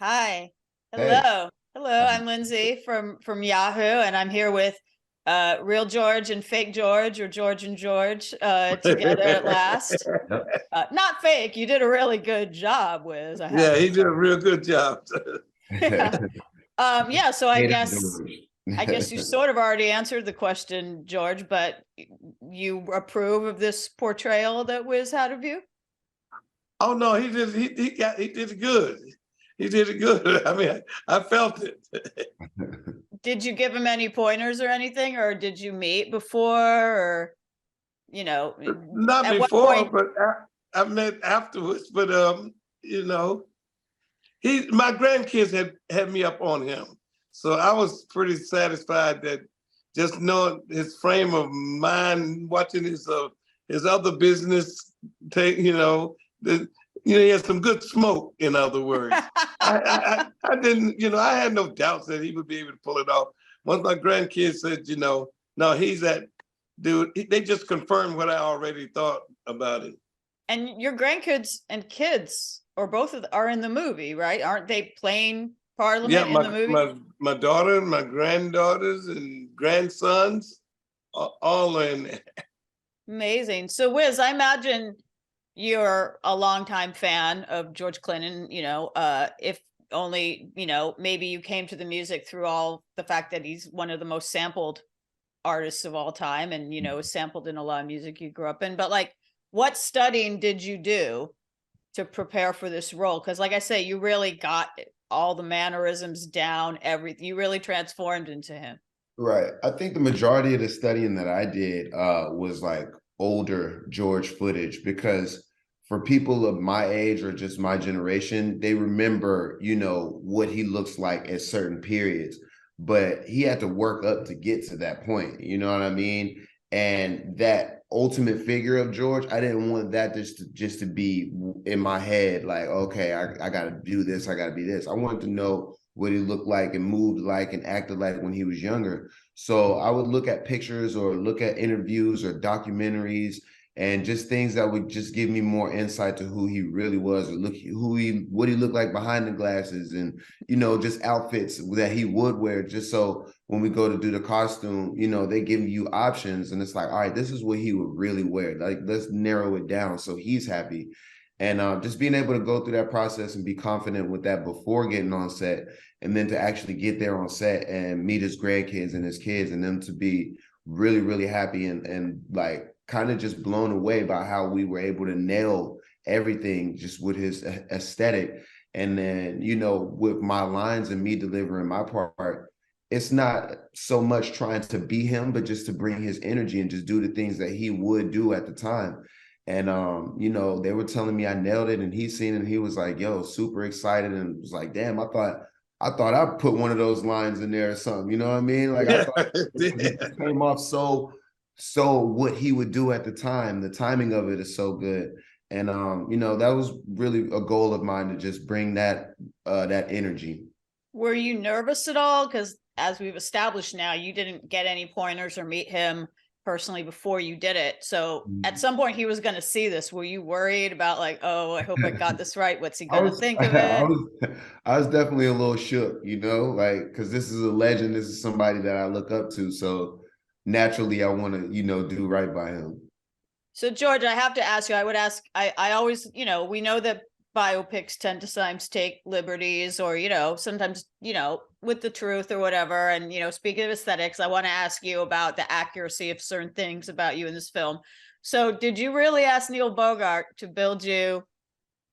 Hi. Hey. Hello. Hello. I'm Lindsay from Yahoo, and I'm here with Real George and Fake George, or George and George, together at last. Yep. Not fake. You did a really good job, Wiz. I have Yeah, to he did a real good job. say. Yeah. Yeah. So I Hater guess you George. sort of already answered the question, George, but you approve of this portrayal that Wiz had of you? Oh no, he did it good. He did it good. I mean, I felt it. Did you give him any pointers or anything, or did you meet before, or Not at what before, point? but I met afterwards. But you know, my grandkids had me up on him, so I was pretty satisfied that just knowing his frame of mind, watching his other business take, he had some good smoke. In other words, I didn't, I had no doubts that he would be able to pull it off. Once my grandkids said, no, he's that dude. They just confirmed what I already thought about him. And your grandkids and kids, or both are in the movie, right? Aren't they playing Yeah, Parliament in the movie? my daughter, my granddaughters, and grandsons, all are in there. Amazing. So, Wiz, I imagine you're a longtime fan of George Clinton. If only maybe you came to the music through all the fact that he's one of the most sampled artists of all time, and is sampled in a lot of music you grew up in. But like, what studying did you do to prepare for this role? Because like I say, you really got all the mannerisms down, everything. You really transformed into him. Right. I think the majority of the studying that I did was like older George footage, because for people of my age or just my generation, they remember, what he looks like at certain periods, but he had to work up to get to that point. You know what I mean? And that ultimate figure of George, I didn't want that just to be in my head, like, okay, I got to do this, I got to be this. I wanted to know what he looked like and moved like and acted like when he was younger. So I would look at pictures or look at interviews or documentaries and just things that would just give me more insight to who he really was, or what he looked like behind the glasses, and just outfits that he would wear, just so when we go to do the costume, they give you options and it's like, all right, this is what he would really wear. Like, let's narrow it down so he's happy. And just being able to go through that process and be confident with that before getting on set, and then to actually get there on set and meet his grandkids and his kids, and them to be really, really happy and like kind of just blown away by how we were able to nail everything just with his aesthetic. And then, with my lines and me delivering my part, it's not so much trying to be him, but just to bring his energy and just do the things that he would do at the time. And they were telling me I nailed it, and he's seen it and he was like, yo, super excited, and was like, damn, I thought I put one of those lines in there or something. You know what I mean? Like, I thought it came off so what he would do at the time. The timing of it is so good. And that was really a goal of mine, to just bring that energy. Were you nervous at all? Because as we've established now, you didn't get any pointers or meet him personally before you did it. So at some point he was going to see this. Were you worried about like, oh, I hope I got this right? What's he going to think of it? I was definitely a little shook, like, because this is a legend. This is somebody that I look up to. So naturally I want to, do right by him. So George, I have to ask you, I always, we know that biopics tend to sometimes take liberties, or, sometimes, with the truth or whatever. And, speaking of aesthetics, I want to ask you about the accuracy of certain things about you in this film. So did you really ask Neil Bogart to build you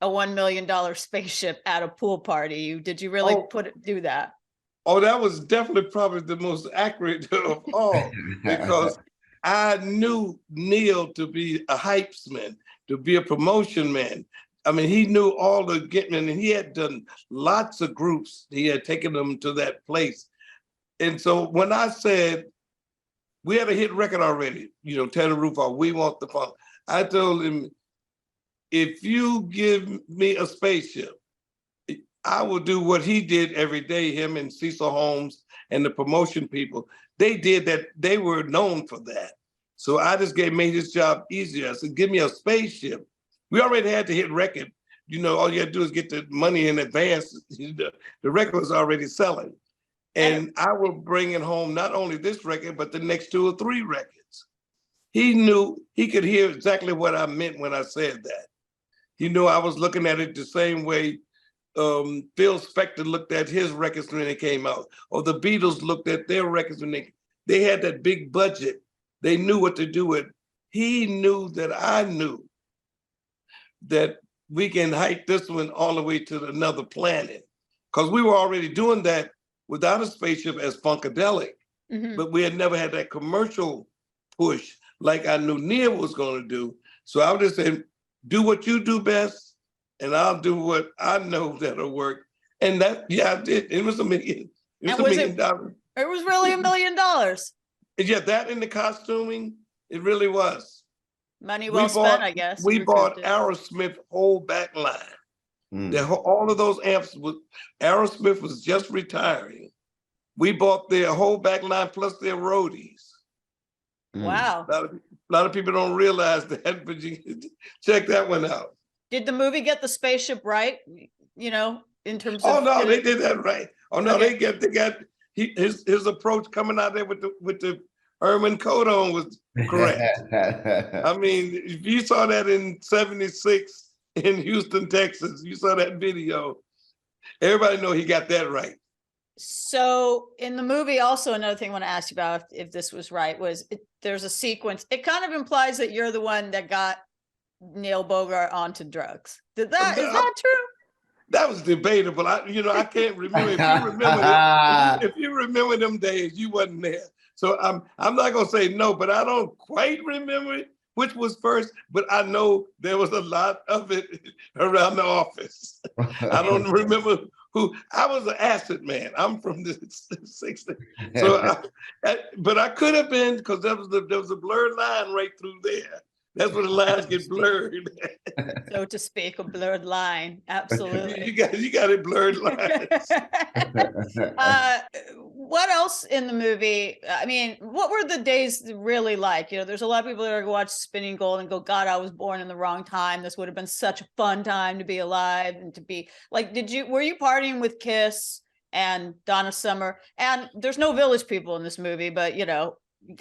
a $1 million spaceship at a pool party? Did you really do that? Oh, that was definitely probably the most accurate of all, because I knew Neil to be a hypesman, to be a promotion man. I mean, he knew all the getmen, and he had done lots of groups. He had taken them to that place. And so when I said, we had a hit record already, Tear the Roof Off, We Want the Funk, I told him, if you give me a spaceship, I will do what he did every day, him and Cecil Holmes and the promotion people. They did that. They were known for that. So I just made his job easier. I said, give me a spaceship. We already had the hit record. all you had to do is get the money in advance. The record was already selling. And I was bringing home not only this record, but the next 2 or 3 records. He knew, he could hear exactly what I meant when I said that. He knew I was looking at it the same way Phil Spector looked at his records when they came out, or the Beatles looked at their records when they had that big budget. They knew what to do with. He knew that I knew that we can hike this one all the way to another planet, because we were already doing that without a spaceship as Funkadelic, but we had never had that commercial push like I knew Neil was going to do. So I would just say, do what you do best, and I'll do what I know that'll work. And that, yeah, I did. It was $1 million. It was $1 million. It was really $1 million. Yeah, that in the costuming, it really was. Money well spent, I guess. We bought Aerosmith whole back line. All of those amps, Aerosmith was just retiring. We bought their whole back line plus their roadies. Wow. A lot of people don't realize that, but you check that one out. Did the movie get the spaceship right? In terms of. Oh no, they did that right. Oh no, okay. they got his approach coming out there with the Herman coat on was correct. I mean, if you saw that in '76 in Houston, Texas, you saw that video. Everybody know he got that right. So in the movie, also another thing I want to ask you about, if this was right, was there's a sequence. It kind of implies that you're the one that got Neil Bogart onto drugs. Is that true? That was debatable. I can't remember. If you remember them days, you wasn't there. So I'm not gonna say no, but I don't quite remember which was first. But I know there was a lot of it around the office. I don't remember who. I was an acid man. I'm from the '60s, so but I could have been, because there was a blurred line right through there. That's where the lines get blurred. So to speak, a blurred line. Absolutely. You got it blurred lines. What else in the movie? I mean, what were the days really like? There's a lot of people that are going to watch Spinning Gold and go, God, I was born in the wrong time. This would have been such a fun time to be alive and to be like, were you partying with Kiss and Donna Summer? And there's no Village People in this movie, but you got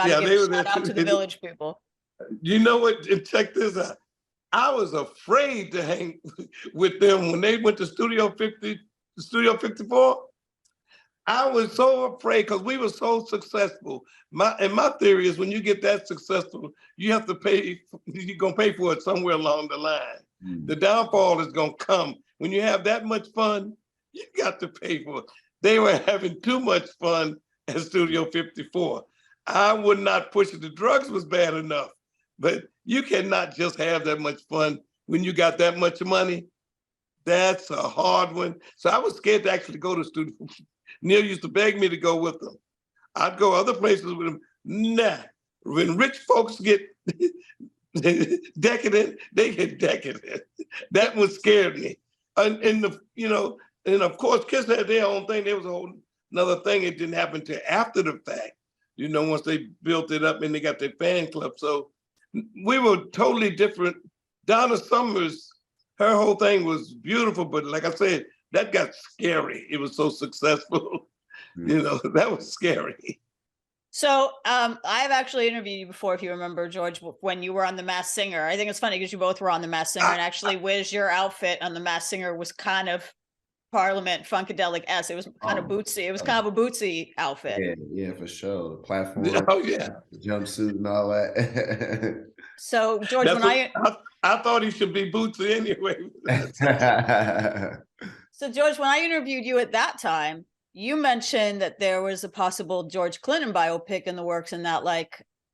to give a shout out to the Village People. You know what? Check this out. I was afraid to hang with them when they went to Studio 54. I was so afraid because we were so successful. My theory is when you get that successful, you have to pay. You're gonna pay for it somewhere along the line. The downfall is gonna come when you have that much fun. You got to pay for it. They were having too much fun at Studio 54. I would not push it. The drugs was bad enough. But you cannot just have that much fun when you got that much money. That's a hard one. So I was scared to actually go to studio. Neil used to beg me to go with him. I'd go other places with him. Nah, when rich folks get decadent, they get decadent. That one scared me. And of course, Kiss had their own thing. There was a whole another thing. It didn't happen till after the fact. Once they built it up and they got their fan club. So we were totally different. Donna Summers, her whole thing was beautiful, but like I said, that got scary. It was so successful. That was scary. So I've actually interviewed you before, if you remember, George, when you were on The Masked Singer. I think it's funny because you both were on The Masked Singer, and actually, Wiz, your outfit on The Masked Singer was kind of Parliament Funkadelic-esque. It was kind of bootsy. It was kind of a bootsy outfit. Yeah, for sure. The platform, the jumpsuit and all that. So, George, I thought he should be bootsy anyway. So, George, when I interviewed you at that time, you mentioned that there was a possible George Clinton biopic in the works, and that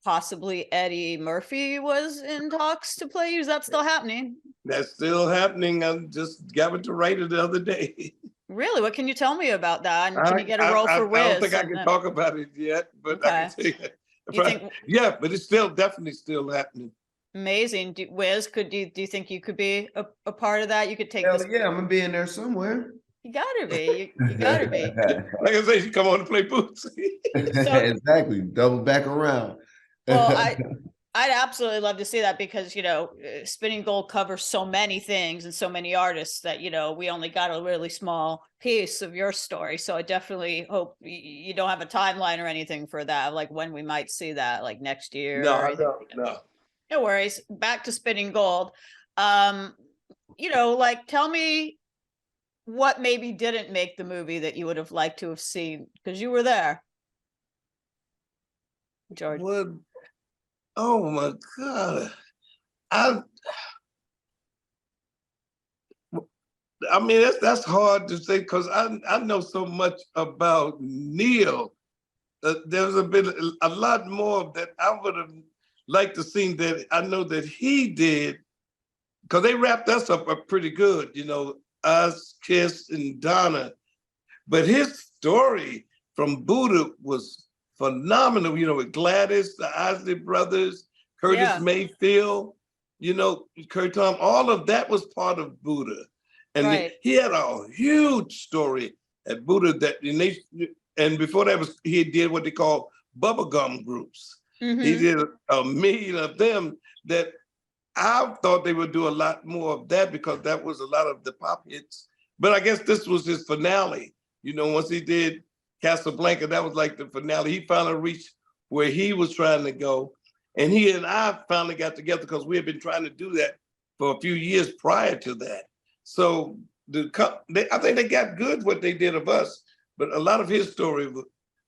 possibly Eddie Murphy was in talks to play you. Is that still happening? That's still happening. I just got to write it the other day. Really? What can you tell me about that? And can you get a role for Wiz? I don't think I can talk about it yet, but I can say it. Yeah, but it's definitely still happening. Amazing. Wiz, do you think you could be a part of that? You could take this. Yeah, I'm gonna be in there somewhere. You gotta be. You gotta be. Like I say, you come on to play bootsy. Exactly. Double back around. Well, I'd absolutely love to see that because, Spinning Gold covers so many things and so many artists that, we only got a really small piece of your story. So I definitely hope you don't have a timeline or anything for that, like when we might see that, like next year. No, or I anything don't. like that. No. No worries. Back to Spinning Gold. Like tell me what maybe didn't make the movie that you would have liked to have seen because you were there, George. What? Oh my God. I I mean that's hard to say because I know so much about Neil. There's been a lot more that I would have liked to see that I know that he did because they wrapped us up pretty good, us, Kiss, and Donna. But his story from Buddha was phenomenal, with Gladys, the Isley Brothers, Curtis Yeah. Mayfield, Kurt Tom, all of that was part of Buddha. And Right. he had a huge story at Buddha and before that he did what they call bubblegum groups. Mhm. He did a million of them that I thought they would do a lot more of that because that was a lot of the pop hits. But I guess this was his finale. Once he did Casablanca, that was like the finale. He finally reached where he was trying to go. And he and I finally got together because we had been trying to do that for a few years prior to that. So I think they got good what they did of us, but a lot of his story,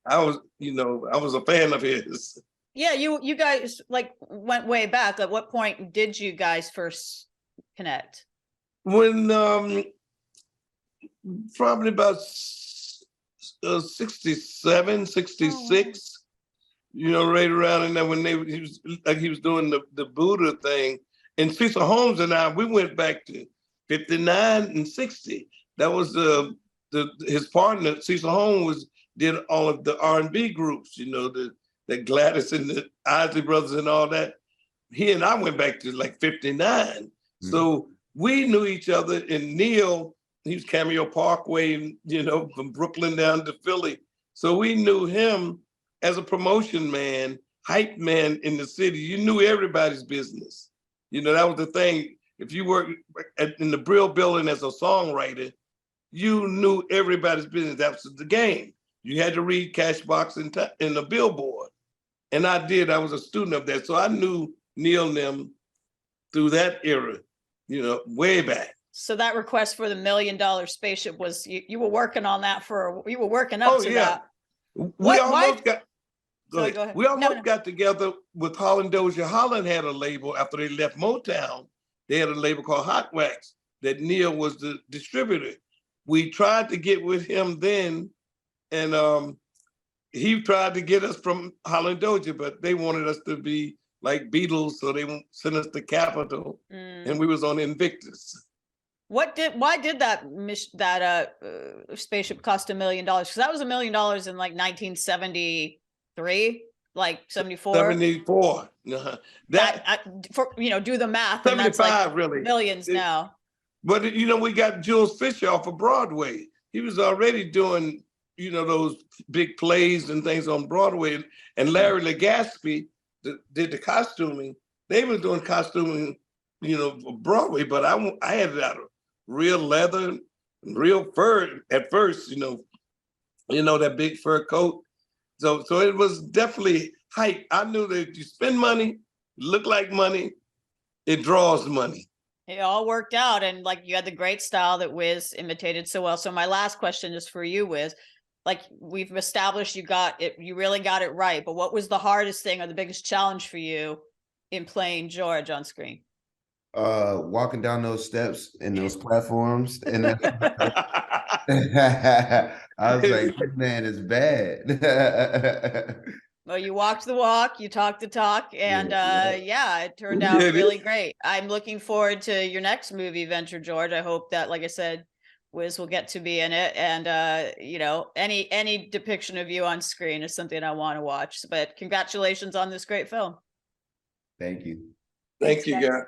I was a fan of his. Yeah, you guys like went way back. At what point did you guys first connect? When probably about 67, 66, right around in there when he was doing the Buddha thing. And Cecil Holmes and I, we went back to 59 and 60. That was his partner, Cecil Holmes, did all of the R&B groups, the Gladys and the Isley Brothers and all that. He and I went back to like 59. Mm-hmm. So we knew each other. And Neil, he was Cameo Parkway, from Brooklyn down to Philly. So we knew him as a promotion man, hype man in the city. You knew everybody's business. That was the thing. If you worked in the Brill Building as a songwriter, you knew everybody's business. That was the game. You had to read Cashbox and the Billboard. And I did. I was a student of that. So I knew Neil and them through that era, way back. So that request for the $1 million spaceship was you were working on that you were working up to that. We almost got. Go ahead. We almost got together with Holland Dozier. Holland had a label after they left Motown. They had a label called Hot Wax that Neil was the distributor. We tried to get with him then, and he tried to get us from Holland Dozier, but they wanted us to be like Beatles, so they sent us to Capitol, and we was on Invictus. Why did that spaceship cost $1 million? Because that was $1 million in like 1973, like 74. 74. Do the math. 75, and that's like really. Millions now. But we got Jules Fisher off of Broadway. He was already doing, those big plays and things on Broadway. And Larry Legaspi did the costuming. They were doing costuming, for Broadway, but I had it out of real leather, real fur at first, that big fur coat. So it was definitely hype. I knew that if you spend money, look like money, it draws money. It all worked out, and like you had the great style that Wiz imitated so well. So my last question is for you, Wiz. Like we've established, you really got it right. But what was the hardest thing or the biggest challenge for you in playing George on screen? Walking down those steps and those platforms, and I was like, this man is bad. Well, you walked the walk, you talked the talk, and it turned out really great. I'm looking forward to your next movie venture, George. I hope that, like I said, Wiz will get to be in it, and any depiction of you on screen is something I want to watch. But congratulations on this great film. Thank you. Thank you, guys.